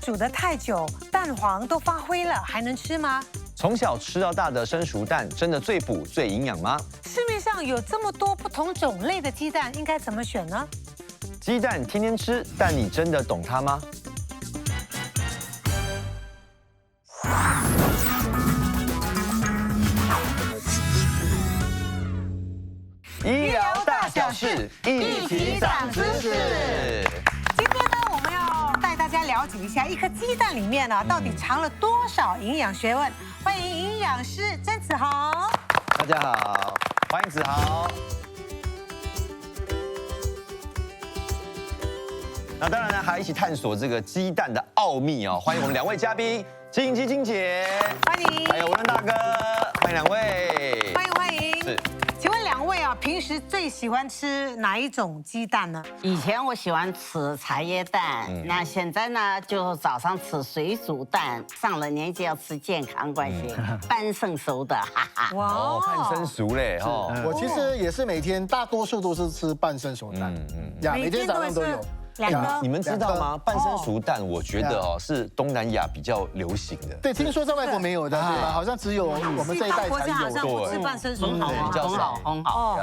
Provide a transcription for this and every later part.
煮得太久，蛋黄都发灰了，还能吃吗？从小吃到大的生熟蛋，真的最补最营养吗？市面上有这么多不同种类的鸡蛋，应该怎么选呢？鸡蛋天天吃，但你真的懂它吗？医疗大小事，一起长知识。今天呢，我们要带大家了解一下一颗鸡蛋里面呢，到底藏了多少营养学问。欢迎营养师曾子豪。大家好，欢迎子豪。那当然呢，还一起探索这个鸡蛋的奥秘哦。欢迎我们两位嘉宾，金鸡金姐，欢迎，还有文伦大哥，欢迎两位。欢迎欢迎。是，请问两位啊，平时最喜欢吃哪一种鸡蛋呢？以前我喜欢吃茶叶蛋，那现在呢，就早上吃水煮蛋。上了年纪要吃健康关系，半生熟的，哈哈。哇哦，半生熟嘞，哦。我其实也是每天大多数都是吃半生熟蛋，呀，每天早上都有。两个。你们知道吗？半生熟蛋，我觉得哦是东南亚比较流行的。对，听说在外国没有的，对吧？好像只有我们这一代才国家好像有。不吃半生熟，很好啊，比较少，很好。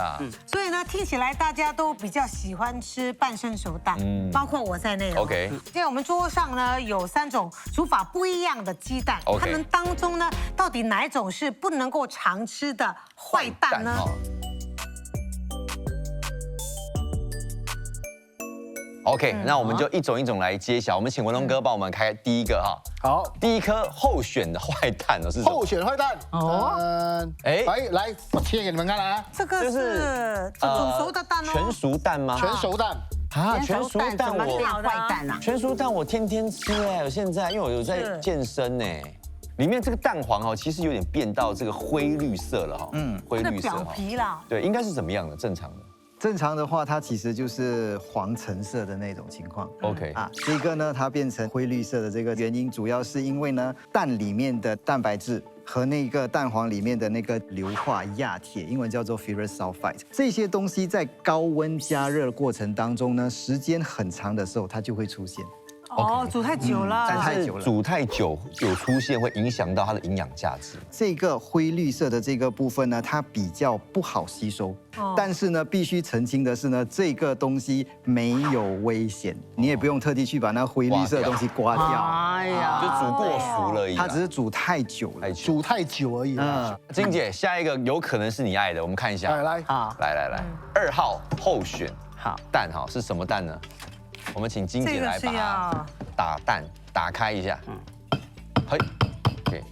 所以呢，听起来大家都比较喜欢吃半生熟蛋，包括我在内。OK。现在我们桌上呢有3种煮法不一样的鸡蛋，它们当中呢，到底哪一种是不能够常吃的坏蛋呢？OK，那我们就一种一种来揭晓。我们请文龙哥帮我们开第一个哈。好，第一颗候选的坏蛋哦是什么？候选坏蛋哦，来，我切给你们看啊。这个是煮熟的蛋哦。全熟蛋吗？全熟蛋啊，全熟蛋我坏蛋啊！全熟蛋我天天吃哎，我现在因为我有在健身哎。里面这个蛋黄哦，其实有点变到这个灰绿色了哈。灰绿色。表皮啦。对，应该是怎么样的？正常的。正常的话，它其实就是黄橙色的那种情况。OK 啊，这个呢，它变成灰绿色的这个原因，主要是因为呢，蛋里面的蛋白质和那个蛋黄里面的那个硫化亚铁，英文叫做 ferrous sulfide， 这些东西在高温加热的过程当中呢，时间很长的时候，它就会出现。哦，煮太久了，但是煮太久有出现，会影响到它的营养价值。这个灰绿色的这个部分呢，它比较不好吸收。但是呢，必须澄清的是呢，这个东西没有危险，你也不用特地去把那灰绿色的东西刮掉。哎呀，就煮过熟了而已。它只是煮太久了，煮太久而已。金姐，下一个有可能是你爱的，我们看一下。来，好来，2号候选好蛋哈是什么蛋呢？我们请金姐来把蛋打开一下。嘿，OK。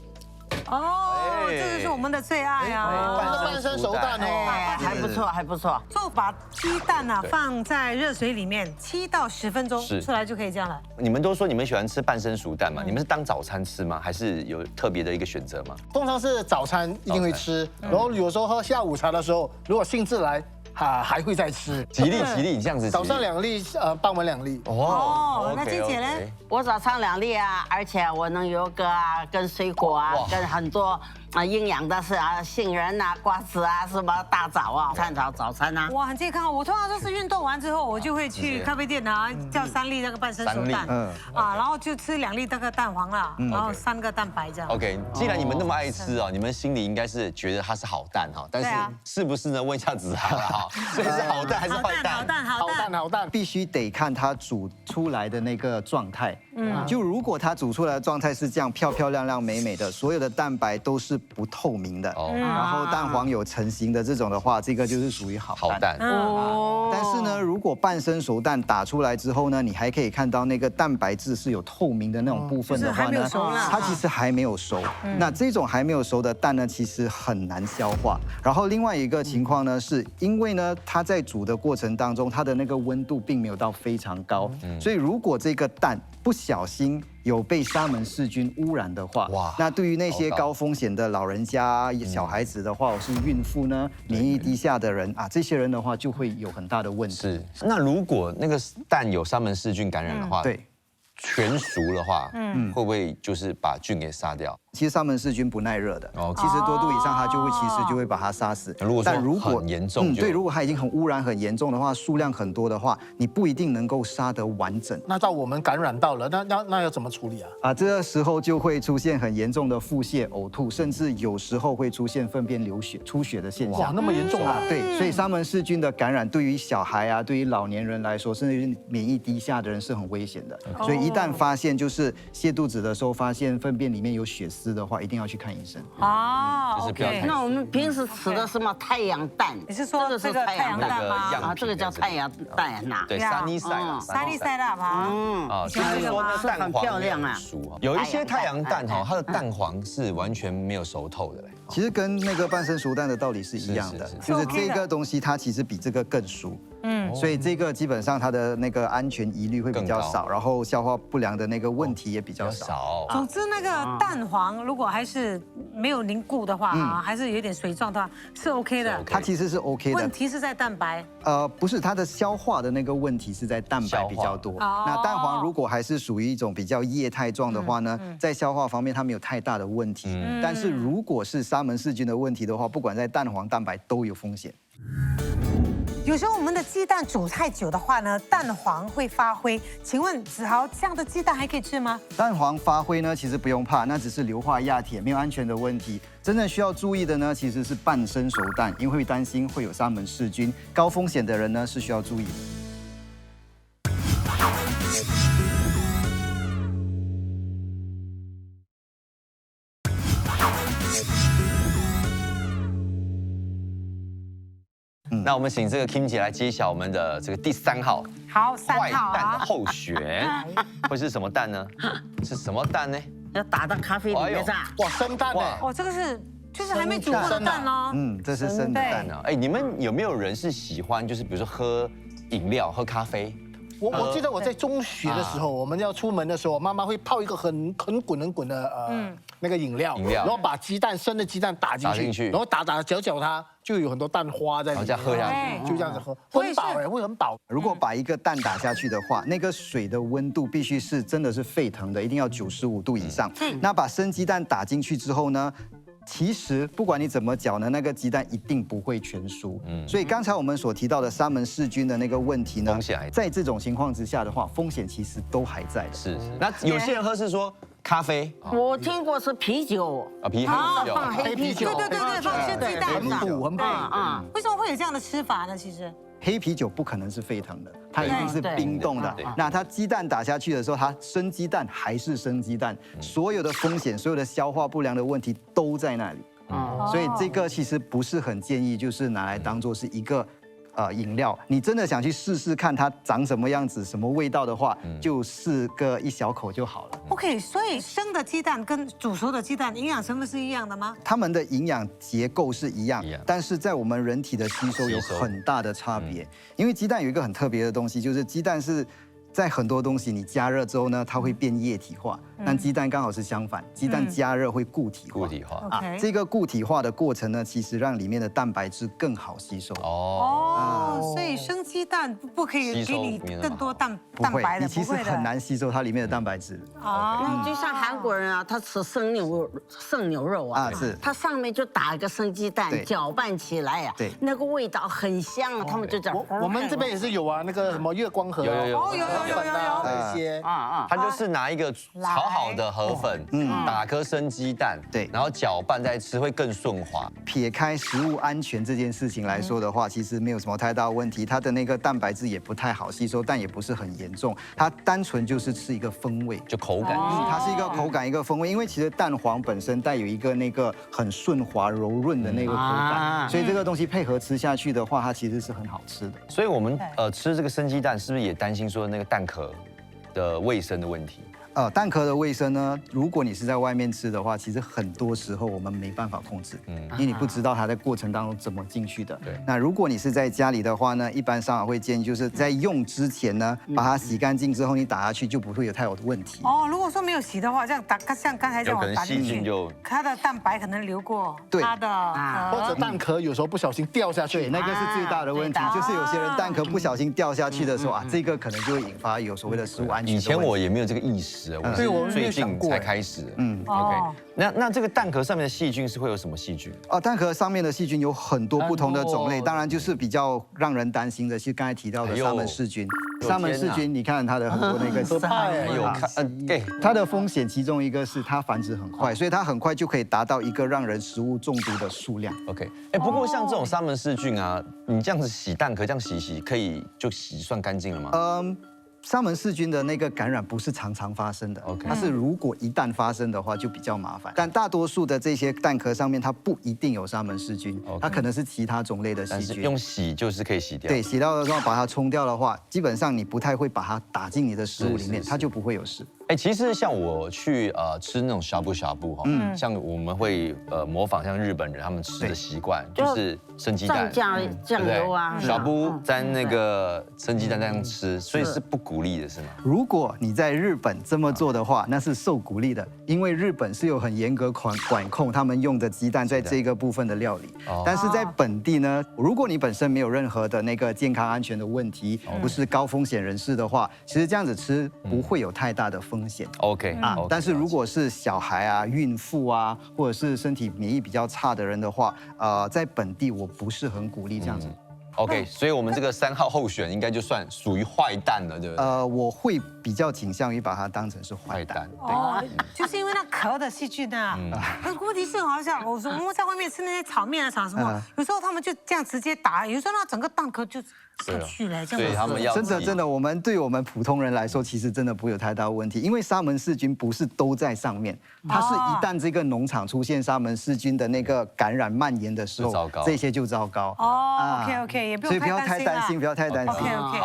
哦，这个是我们的最爱啊！半生熟蛋哦，还不错，还不错。就把鸡蛋啊放在热水里面7到10分钟，出来就可以这样了。你们都说你们喜欢吃半生熟蛋嘛？你们是当早餐吃吗？还是有特别的一个选择吗？通常是早餐一定会吃，然后有时候喝下午茶的时候，如果兴致来。还会再吃，吉利，这样子。早上2粒，傍晚2粒。哦，那金姐呢？我早上2粒啊，而且我能有个跟水果啊，跟很多营养的是杏仁啊、瓜子啊，什么大枣啊，早餐啊。哇，很健康。我通常都是运动完之后，我就会去咖啡店拿叫3粒那个半生熟蛋，然后就吃2粒那个蛋黄啦，然后3个蛋白这样。OK， 既然你们那么爱吃哦，你们心里应该是觉得它是好蛋哈，但是是不是呢？问一下子豪哈。所以是好蛋还是坏蛋？好蛋，必须得看它煮出来的那个状态。就如果它煮出来的状态是这样漂漂亮亮、美美的，所有的蛋白都是不透明的，然后蛋黄有成型的这种的话，这个就是属于好蛋。但是呢，如果半生熟蛋打出来之后呢，你还可以看到那个蛋白质是有透明的那种部分的话呢，它其实还没有熟。那这种还没有熟的蛋呢，其实很难消化。然后另外一个情况呢，是因为呢，它在煮的过程当中，它的那个温度并没有到非常高，所以如果这个蛋不小心有被沙门氏菌污染的话，那对于那些高风险的老人家、小孩子的话，或是孕妇呢，免疫低下的人啊，这些人的话就会有很大的问题。是。那如果那个蛋有沙门氏菌感染的话，对。全熟的话，会不会就是把菌给杀掉？其实沙门氏菌不耐热的，70多度以上它其实就会把它杀死。但如果很严重，对，如果它已经很污染很严重的话，数量很多的话，你不一定能够杀得完整。那到我们感染到了，那要怎么处理啊？这个时候就会出现很严重的腹泻、呕吐，甚至有时候会出现粪便流血、出血的现象。哇，那么严重啊！对，所以沙门氏菌的感染对于小孩啊，对于老年人来说，甚至于免疫低下的人是很危险的。所以一旦发现就是泻肚子的时候发现粪便里面有血丝的话，一定要去看医生。就是不要太。那我们平时吃的什么太阳蛋？你是说这个太阳蛋吗？这个叫太阳蛋呐。对，sunny side 吧。就是说那蛋黄很漂亮啊。有一些太阳蛋它的蛋黄是完全没有熟透的嘞。其实跟那个半生熟蛋的道理是一样的，就是这个东西它其实比这个更熟。所以这个基本上它的那个安全疑虑会比较少，然后消化不良的那个问题也比较少。总之，那个蛋黄如果还是没有凝固的话还是有点水状的话，是 OK 的。它其实是 OK 的。问题是在蛋白。不是，它的消化的那个问题是在蛋白比较多。那蛋黄如果还是属于一种比较液态状的话呢，在消化方面它没有太大的问题。但是如果是沙门氏菌的问题的话，不管在蛋黄、蛋白都有风险。有时候我们的鸡蛋煮太久的话呢，蛋黄会发灰。请问子豪，这样的鸡蛋还可以吃吗？蛋黄发灰呢，其实不用怕，那只是硫化亚铁，没有安全的问题。真正需要注意的呢，其实是半生熟蛋，因为会担心会有沙门氏菌，高风险的人呢是需要注意的。那我们请这个 Kim 姐来揭晓我们的这个第3号。好，3号坏蛋的候选会是什么蛋呢？是什么蛋呢？要打到咖啡里面上。哇，生蛋哎！哦，这个是就是还没煮过的蛋哦。这是生的蛋啊。你们有没有人是喜欢就是比如说喝饮料、喝咖啡？我记得我在中学的时候，我们要出门的时候，妈妈会泡一个很滚的那个饮料，然后把生的鸡蛋打进去，然后打搅它，就有很多蛋花在里面，然后再喝下去，就这样子喝，会很饱会很饱。如果把一个蛋打下去的话，那个水的温度必须是真的是沸腾的，一定要95度以上。那把生鸡蛋打进去之后呢？其实不管你怎么搅呢，那个鸡蛋一定不会全熟。所以刚才我们所提到的沙门氏菌的那个问题呢，在这种情况之下的话，风险其实都还在的。是。那有些人喝是说咖啡，我听过是啤酒啤酒放黑啤酒，对，放生鸡蛋，很补。为什么会有这样的吃法呢？其实。黑啤酒不可能是沸腾的，它一定是冰冻的。那它鸡蛋打下去的时候，它生鸡蛋还是生鸡蛋，所有的风险、所有的消化不良的问题都在那里。所以这个其实不是很建议，就是拿来当做是一个饮料。你真的想去试试看它长什么样子、什么味道的话，就试个1小口就好了。OK， 所以生的鸡蛋跟煮熟的鸡蛋营养成分是一样的吗？它们的营养结构是一样，但是在我们人体的吸收有很大的差别。因为鸡蛋有一个很特别的东西，就是鸡蛋是在很多东西你加热之后呢，它会变液体化，但鸡蛋刚好是相反，鸡蛋加热会固体化。这个固体化的过程呢，其实让里面的蛋白质更好吸收。所以生鸡蛋不可以给你更多蛋白的，你其实很难吸收它里面的蛋白质。就像韩国人啊，他吃生牛肉啊，它上面就打一个生鸡蛋，搅拌起来呀，那个味道很香啊，他们就讲。我们这边也是有啊，那个什么月光河，有。那些他就是拿一个炒好的河粉，打颗生鸡蛋，然后搅拌再吃会更顺滑。撇开食物安全这件事情来说的话，其实没有什么太大问题。它的那个蛋白质也不太好吸收，但也不是很严重。它单纯就是吃一个风味，就口感。它是一个口感，一个风味。因为其实蛋黄本身带有一个那个很顺滑柔润的那个口感，所以这个东西配合吃下去的话，它其实是很好吃的。所以我们吃这个生鸡蛋，是不是也担心说那个蛋壳的卫生的问题？蛋壳的卫生呢，如果你是在外面吃的话，其实很多时候我们没办法控制，因为你不知道它在过程当中怎么进去的。对。那如果你是在家里的话呢，一般上会建议就是在用之前呢，把它洗干净之后，你打下去就不会有太有的问题。哦，如果说没有洗的话，这样像刚才这样我打进去，它的蛋白可能流过它的或者蛋壳有时候不小心掉下去，对，那个是最大的问题，就是有些人蛋壳不小心掉下去的时候啊，这个可能就会引发有所谓的食物安全。以前我也没有这个意识，我是最近才开始。OK。那这个蛋壳上面的细菌是会有什么细菌？蛋壳上面的细菌有很多不同的种类，当然就是比较让人担心的，是刚才提到的沙门氏菌。沙门氏菌，你看它的很多那个它的风险其中一个是它繁殖很快，所以它很快就可以达到一个让人食物中毒的数量。OK。不过像这种沙门氏菌啊，你这样子洗蛋壳，这样洗可以就洗算干净了吗？沙门氏菌的那个感染不是常常发生的，它是如果一旦发生的话就比较麻烦。但大多数的这些蛋壳上面它不一定有沙门氏菌，它可能是其他种类的细菌。但是用洗就是可以洗掉。对，洗掉的时候把它冲掉的话，基本上你不太会把它打进你的食物里面，它就不会有事。其实像我去吃那种呷哺呷哺哈，像我们会模仿像日本人他们吃的习惯，就是生鸡蛋、酱油啊，呷哺沾那个生鸡蛋这样吃，所以是不鼓励的是吗？如果你在日本这么做的话，那是受鼓励的，因为日本是有很严格管控他们用的鸡蛋在这个部分的料理。但是在本地呢，如果你本身没有任何的那个健康安全的问题，不是高风险人士的话，其实这样子吃不会有太大的风险。OK 但是如果是小孩啊、孕妇啊，或者是身体免疫比较差的人的话，在本地我不是很鼓励这样子。OK， 所以我们这个3号候选应该就算属于坏蛋了，对不对？我会比较倾向于把它当成是坏蛋。就是因为那壳的细菌啊。问题是好像我们在外面吃那些炒面啊、炒什么，有时候他们就这样直接打，有时候那整个蛋壳就下去了，这样。所以他们要真的，对我们普通人来说，其实真的不会有太大问题，因为沙门氏菌不是都在上面，它是一旦这个农场出现沙门氏菌的那个感染蔓延的时候，这些就糟糕。OK， 也不所以不要太担心，不要太担心。 OK，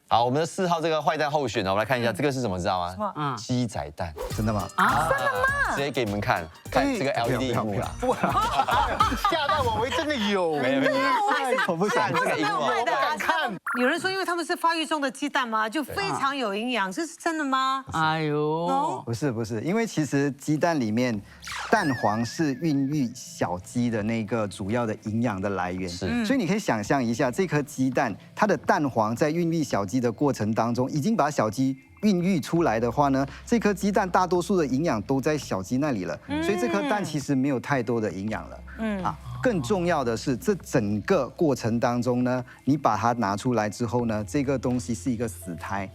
好，我们的4号这个坏蛋候选呢，我们来看一下，这个是什么，知道吗？鸡仔蛋。真的吗？真的吗？直接给你们看这个 LED 屏幕啦。吓到我，真的有。没有，我不想这个荧幕。看。有人说，因为他们是发育中的鸡蛋嘛，就非常有营养，这是真的吗？哎呦，不是，因为其实鸡蛋里面蛋黄是孕育小鸡的那个主要的营养的来源，所以你可以想象一下，这颗鸡蛋它的蛋黄在孕育小鸡的过程当中，已经把小鸡孕育出来的话呢，这颗鸡蛋大多数的营养都在小鸡那里了，所以这颗蛋其实没有太多的营养了。更重要的是，这整个过程当中呢，你把它拿出来之后呢，这个东西是一个死胎。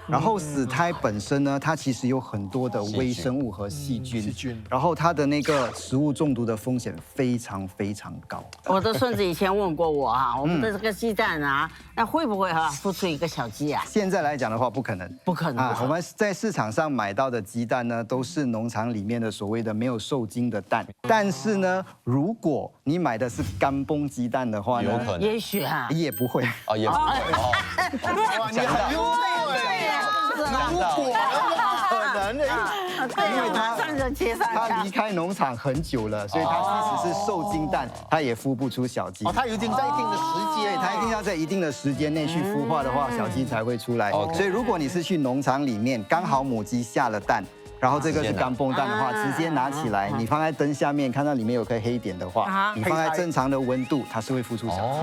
然后死胎本身呢，它其实有很多的微生物和细菌，然后它的那个食物中毒的风险非常非常高。我的孙子以前问过我我们的这个鸡蛋啊，那会不会孵出一个小鸡啊？现在来讲的话，不可能，不可能。我们在市场上买到的鸡蛋呢，都是农场里面的所谓的没有受精的蛋。但是呢，如果你买的是干崩鸡蛋的话呢，有可能，也许也不会也不会你很优秀如果可能的，因为它离开农场很久了，所以它即使是受精蛋，它也孵不出小鸡。它已经在一定的时间，它一定要在一定的时间内去孵化的话，小鸡才会出来。所以如果你是去农场里面，刚好母鸡下了蛋，然后这个是干崩蛋的话，直接拿起来，你放在灯下面，看到里面有颗黑点的话，你放在正常的温度，它是会孵出小鸡。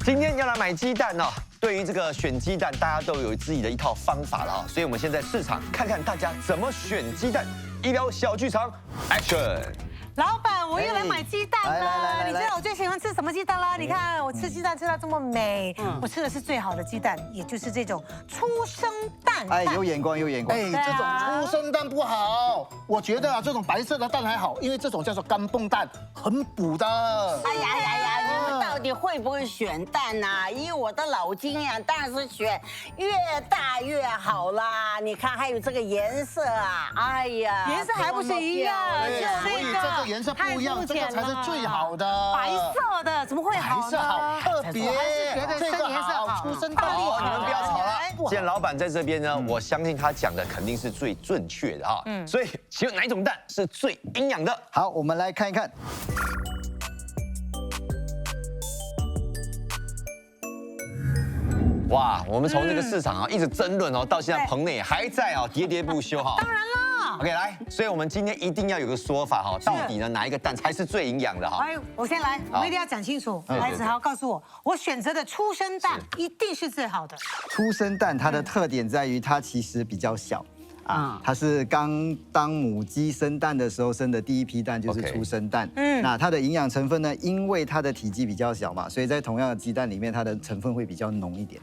今天要来买鸡蛋哦。对于这个选鸡蛋，大家都有自己的一套方法了所以我们先在市场看看大家怎么选鸡蛋。医疗小剧场 ，Action！ 老板，我又来买鸡蛋了。你知道我最喜欢吃什么鸡蛋啦？你看我吃鸡蛋吃到这么美，我吃的是最好的鸡蛋，也就是这种出生蛋。哎，有眼光，有眼光。哎，这种出生蛋不好，我觉得啊，这种白色的蛋还好，因为这种叫做干蹦蛋，很补的。哎呀，你们到底会不会选蛋呐？以我的老经验，当然是选越大越好啦。你看，还有这个颜色啊，哎呀，颜色还不是一样，所以这个颜色不一样，这个才是最好的。白色的怎么会好呢？白色好特别，觉得深颜色好，出生蛋好，你们不要吵了。既然老板在这边呢，我相信他讲的肯定是最准确的哈。所以，请问哪一种蛋是最营养的？好，我们来看一看。哇，我们从这个市场啊一直争论哦，到现在棚内还在啊喋喋不休哈。当然了。OK， 来，所以我们今天一定要有个说法哈，到底呢哪一个蛋才是最营养的哈？哎，我先来，我们一定要讲清楚。来，子豪告诉我，我选择的出生蛋一定是最好的。出生蛋它的特点在于它其实比较小。它是刚当母鸡生蛋的时候生的第一批蛋就是出生蛋。那它的营养成分呢，因为它的体积比较小嘛，所以在同样的鸡蛋里面，它的成分会比较浓一点。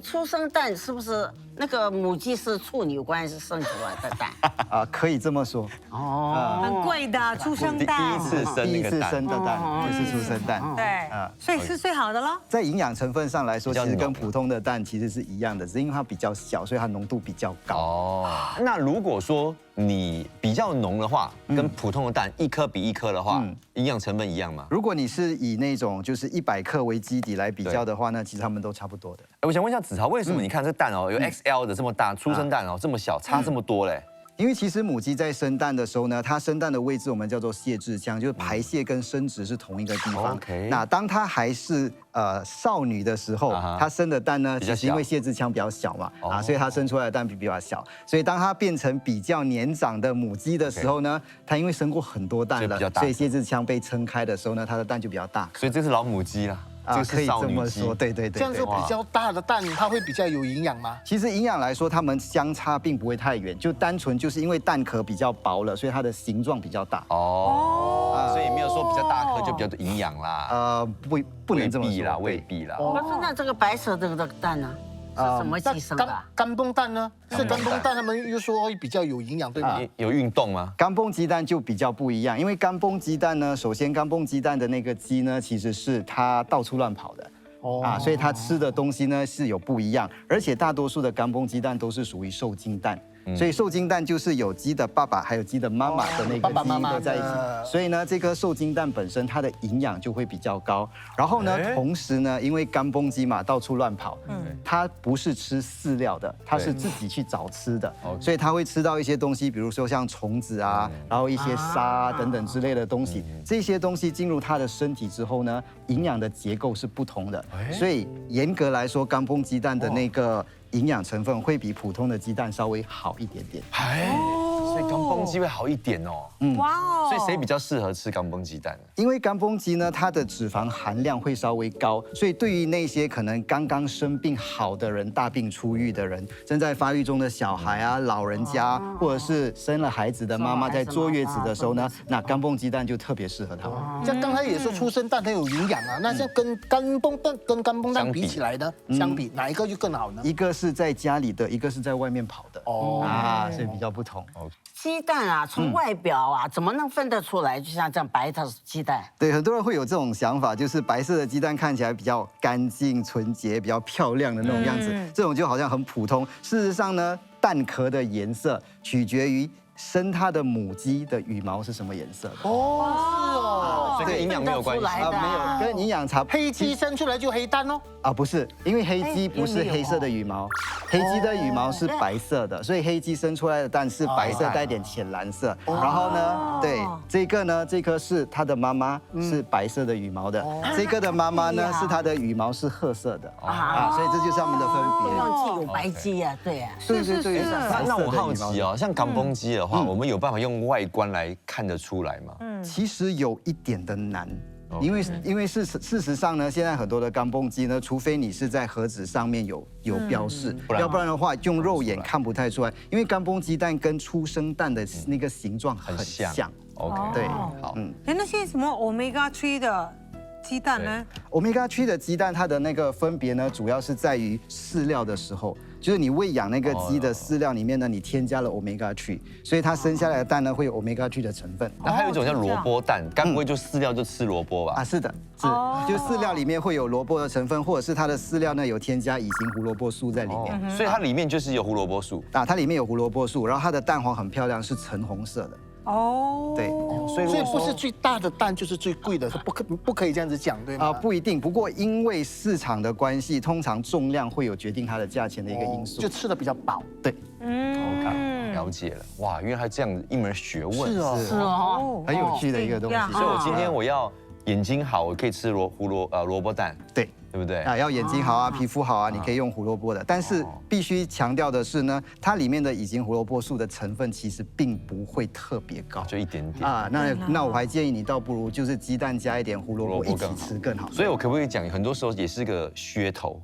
出生蛋是不是那个母鸡是处女关系生出来的蛋？可以这么说。很贵的出生蛋，第一次生的蛋就是出生蛋。对，所以是最好的咯。在营养成分上来说，其实跟普通的蛋其实是一样的，只是因为它比较小，所以它浓度比较高。哦。那如果说你比较浓的话，跟普通的蛋一颗比一颗的话，营养成分一样吗？如果你是以那种就是100克为基底来比较的话呢，其实它们都差不多的。我想问一下子豪，为什么你看这蛋哦，有 XL 的这么大，出生蛋哦这么小，差这么多嘞？因为其实母鸡在生蛋的时候呢，它生蛋的位置我们叫做泄殖腔，就是排泄跟生殖是同一个地方。那当它还是少女的时候，它生的蛋呢，其实因为泄殖腔比较小嘛，所以它生出来的蛋比较小。所以当它变成比较年长的母鸡的时候呢，它因为生过很多蛋了，所以泄殖腔被撑开的时候呢，它的蛋就比较大。所以这是老母鸡啦。可以这么说，对。这样子比较大的蛋，它会比较有营养吗？其实营养来说，它们相差并不会太远，就单纯就是因为蛋壳比较薄了，所以它的形状比较大。所以没有说比较大颗就比较营养啦。不能这么说啦，未必啦。可是那这个白色这个蛋呢？是什么寄生的？干蹦蛋呢？是干蹦蛋，他们又说会比较有营养，对吗？有运动吗？干蹦鸡蛋就比较不一样，因为干蹦鸡蛋呢，首先干蹦鸡蛋的那个鸡呢，其实是它到处乱跑的。所以它吃的东西呢是有不一样，而且大多数的干蹦鸡蛋都是属于受精蛋。所以受精蛋就是有鸡的爸爸还有鸡的妈妈的那个基因都在一起，所以呢，这颗受精蛋本身它的营养就会比较高。然后呢，同时呢，因为干蹦鸡嘛到处乱跑，它不是吃饲料的，它是自己去找吃的，所以它会吃到一些东西，比如说像虫子啊，然后一些沙啊等等之类的东西。这些东西进入它的身体之后呢，营养的结构是不同的，所以严格来说，干蹦鸡蛋的那个营养成分会比普通的鸡蛋稍微好一点点。所以干蹦鸡会好一点哦。哇哦！所以谁比较适合吃干蹦鸡蛋呢？因为干蹦鸡呢，它的脂肪含量会稍微高，所以对于那些可能刚刚生病好的人、大病初愈的人、正在发育中的小孩啊、老人家，或者是生了孩子的妈妈在坐月子的时候呢，那干蹦鸡蛋就特别适合他们。像刚才也说出生蛋很有营养啊，那像跟干蹦蛋比起来呢，相比哪一个就更好呢？一个是在家里的，一个是在外面跑的。所以比较不同。鸡蛋啊，从外表啊，怎么能分得出来？就像这样白的鸡蛋。对，很多人会有这种想法，就是白色的鸡蛋看起来比较干净、纯洁、比较漂亮的那种样子，这种就好像很普通。事实上呢，蛋壳的颜色取决于生它的母鸡的羽毛是什么颜色的。所以跟营养没有关系没有跟营养差。黑鸡生出来就黑蛋哦。不是，因为黑鸡不是黑色的羽毛，黑鸡的羽毛是白色的，所以黑鸡生出来的蛋是白色带点浅蓝色。然后呢，对这个呢，这颗是它的妈妈是白色的羽毛的，这个的妈妈呢是它的羽毛是褐色的所以这就是它们的分别。忘记有白鸡啊，对啊。对。那我好奇哦，像干蹦鸡的话，我们有办法用外观来看得出来吗？其实有一点的难。因为事实上呢，现在很多的干蹦鸡呢，除非你是在盒子上面有标示，要不然的话用肉眼看不太出来。因为干蹦鸡蛋跟出生蛋的那个形状很像。OK， 对，好。哎，那些什么 Omega 3的鸡蛋呢？Omega 3的鸡蛋，它的那个分别呢，主要是在于饲料的时候。就是你喂养那个鸡的饲料里面呢，你添加了 Omega 3，所以它生下来的蛋呢会有 Omega 3的成分。那还有一种叫萝卜蛋，该不会就饲料就吃萝卜吧？啊，是的，就饲料里面会有萝卜的成分，或者是它的饲料呢有添加乙型胡萝卜素在里面，所以它里面就是有胡萝卜素啊，它里面有胡萝卜素，然后它的蛋黄很漂亮，是橙红色的。对，所以不是最大的蛋就是最贵的，不可以这样子讲，对吗？不一定，不过因为市场的关系，通常重量会有决定它的价钱的一个因素，就吃的比较饱。对，OK， 了解了。哇，原来还这样一门学问，是哦，很有趣的一个东西。所以我今天我要眼睛好，我可以吃萝卜蛋，对。对不对？啊，要眼睛好啊，皮肤好啊，你可以用胡萝卜的。但是必须强调的是呢，它里面的乙型胡萝卜素的成分其实并不会特别高，就一点点啊。那我还建议你倒不如就是鸡蛋加一点胡萝卜一起吃更好。所以我可不可以讲，很多时候也是个噱头？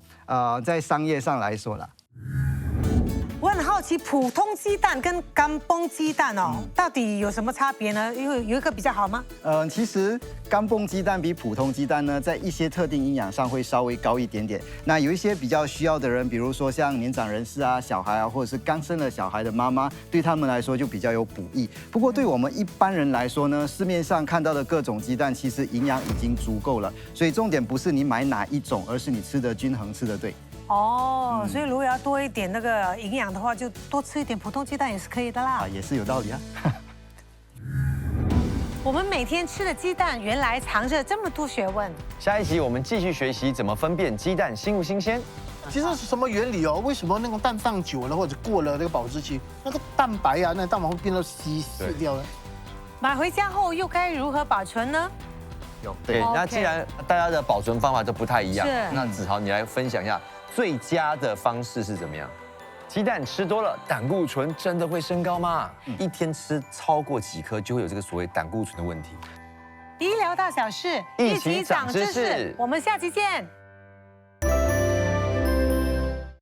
在商业上来说啦。我很好奇，普通鸡蛋跟干蹦鸡蛋到底有什么差别呢？有一个比较好吗？其实干蹦鸡蛋比普通鸡蛋呢，在一些特定营养上会稍微高一点点。那有一些比较需要的人，比如说像年长人士啊、小孩啊，或者是刚生了小孩的妈妈，对他们来说就比较有补益。不过对我们一般人来说呢，市面上看到的各种鸡蛋，其实营养已经足够了。所以重点不是你买哪一种，而是你吃的均衡，吃的对。所以如果要多一点那个营养的话，就多吃一点普通鸡蛋也是可以的啦。啊，也是有道理啊。我们每天吃的鸡蛋原来藏着这么多学问。下一集我们继续学习怎么分辨鸡蛋新不新鲜。其实是什么原理哦？为什么那种蛋放久了或者过了那个保质期，那个蛋白啊，那蛋黄会变得稀掉呢？买回家后又该如何保存呢？对，那既然大家的保存方法都不太一样，是那子豪你来分享一下最佳的方式是怎么样？鸡蛋吃多了，胆固醇真的会升高吗？一天吃超过几颗就会有这个所谓胆固醇的问题。医疗大小事，一起长知识，我们下期见。